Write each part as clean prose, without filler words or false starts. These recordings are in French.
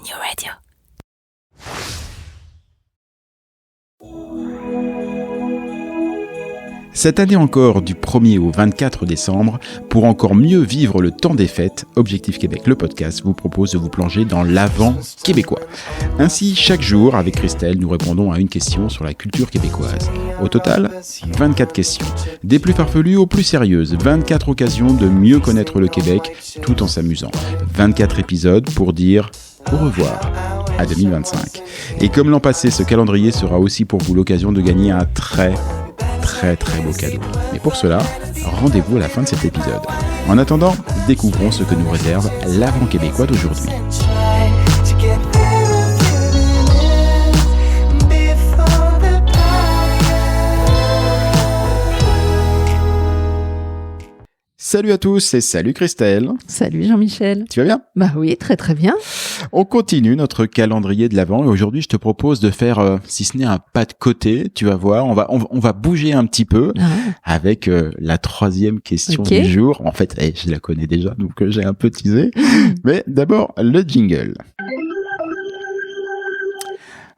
New Radio. Cette année encore, du 1er au 24 décembre, pour encore mieux vivre le temps des fêtes, Objectif Québec, le podcast, vous propose de vous plonger dans l'avant québécois. Ainsi, chaque jour, avec Christelle, nous répondons à une question sur la culture québécoise. Au total, 24 questions. Des plus farfelues aux plus sérieuses. 24 occasions de mieux connaître le Québec, tout en s'amusant. 24 épisodes pour dire au revoir à 2025. Et comme l'an passé, ce calendrier sera aussi pour vous l'occasion de gagner un très beau cadeau. Mais pour cela, rendez-vous à la fin de cet épisode. En attendant, découvrons ce que nous réserve l'avant québécois d'aujourd'hui. Salut à tous et salut Christelle. Salut Jean-Michel. Tu vas bien ? Bah oui, très bien. On continue notre calendrier de l'Avent et aujourd'hui je te propose de faire, si ce n'est un pas de côté, tu vas voir, on va bouger un petit peu avec la troisième question du jour. En fait, je la connais déjà, donc j'ai un peu teasé. Mais d'abord, le jingle.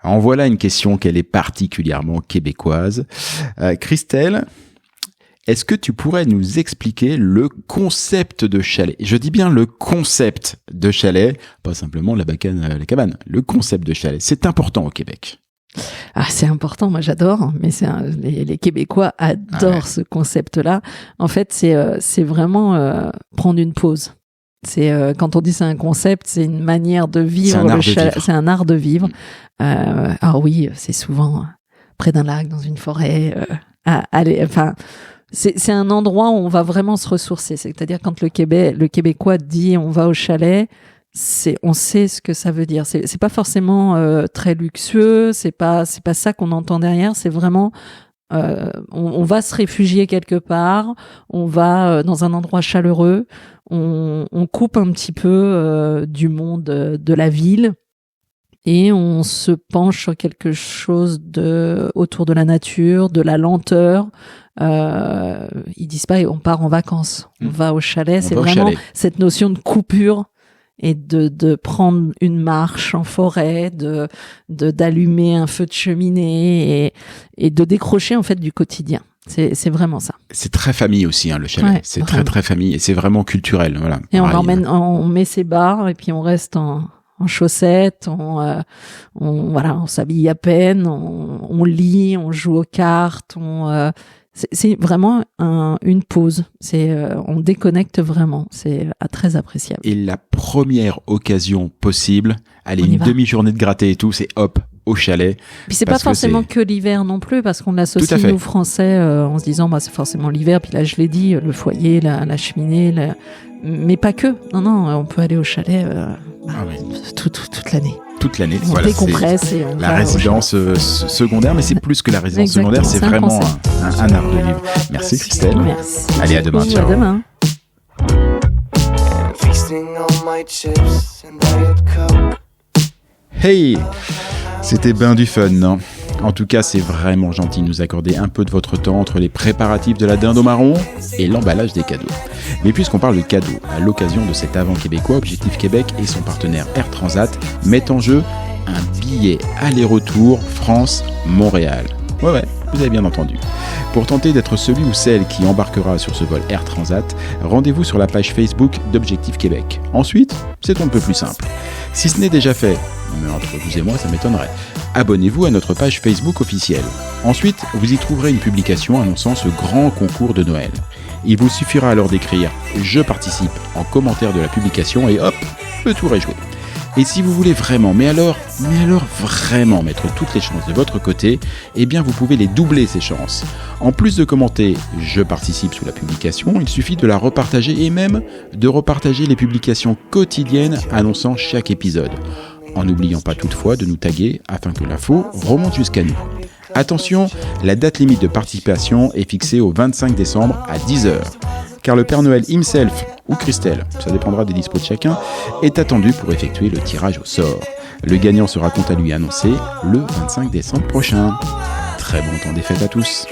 En voilà une question qu'elle est particulièrement québécoise. Christelle, est-ce que tu pourrais nous expliquer le concept de chalet ? Je dis bien le concept de chalet, pas simplement la cabane. Le concept de chalet, c'est important au Québec. Ah, c'est important, moi j'adore, mais les Québécois adorent ce concept-là. En fait, c'est vraiment prendre une pause. C'est quand on dit c'est un concept, c'est une manière de vivre le chalet. C'est un art de vivre. Oui, c'est souvent près d'un lac, dans une forêt. C'est un endroit où on va vraiment se ressourcer. C'est-à-dire quand le Québécois dit on va au chalet, on sait ce que ça veut dire. C'est pas forcément très luxueux. C'est pas ça qu'on entend derrière. C'est vraiment on va se réfugier quelque part. On va dans un endroit chaleureux. On coupe un petit peu du monde de la ville. Et on se penche sur quelque chose autour de la nature, de la lenteur. Ils disent pas on part en vacances, on va au chalet. C'est vraiment cette notion de coupure et de prendre une marche en forêt, d'allumer un feu de cheminée et de décrocher en fait du quotidien. C'est vraiment ça. C'est très famille aussi, le chalet. Ouais, c'est vraiment. très famille et c'est vraiment culturel. Voilà. Et on met ses bas et puis on reste en chaussettes, on s'habille à peine, on lit, on joue aux cartes, c'est vraiment une pause. On déconnecte vraiment. C'est très appréciable. Et la première occasion possible, allez, une demi-journée de gratter et tout, c'est hop, au chalet. Puis c'est pas forcément que l'hiver non plus, parce qu'on l'associe nous Français en se disant c'est forcément l'hiver. Puis là je l'ai dit, le foyer, la cheminée, mais pas que. Non, on peut aller au chalet toute l'année. Toute l'année, on décompresse et on la résidence secondaire, mais c'est plus que la résidence secondaire, c'est vraiment un art de vivre. Merci Christelle. Merci. Allez, à demain. Ciao. À demain. Hey, c'était ben du fun, non ? En tout cas, c'est vraiment gentil de nous accorder un peu de votre temps entre les préparatifs de la dinde au marron et l'emballage des cadeaux. Mais puisqu'on parle de cadeaux, à l'occasion de cet avant québécois, Objectif Québec et son partenaire Air Transat mettent en jeu un billet aller-retour France-Montréal. Ouais, vous avez bien entendu. Pour tenter d'être celui ou celle qui embarquera sur ce vol Air Transat, rendez-vous sur la page Facebook d'Objectif Québec. Ensuite, c'est un peu plus simple. Si ce n'est déjà fait, mais entre vous et moi, ça m'étonnerait, abonnez-vous à notre page Facebook officielle. Ensuite, vous y trouverez une publication annonçant ce grand concours de Noël. Il vous suffira alors d'écrire « Je participe » en commentaire de la publication et hop, le tour est joué. Et si vous voulez vraiment, mais alors vraiment mettre toutes les chances de votre côté, eh bien vous pouvez les doubler ces chances. En plus de commenter « Je participe » sous la publication, il suffit de la repartager et même de repartager les publications quotidiennes annonçant chaque épisode. En n'oubliant pas toutefois de nous taguer afin que l'info remonte jusqu'à nous. Attention, la date limite de participation est fixée au 25 décembre à 10h. Car le Père Noël himself, ou Christelle, ça dépendra des dispos de chacun, est attendu pour effectuer le tirage au sort. Le gagnant sera quant à lui annoncé le 25 décembre prochain. Très bon temps des fêtes à tous.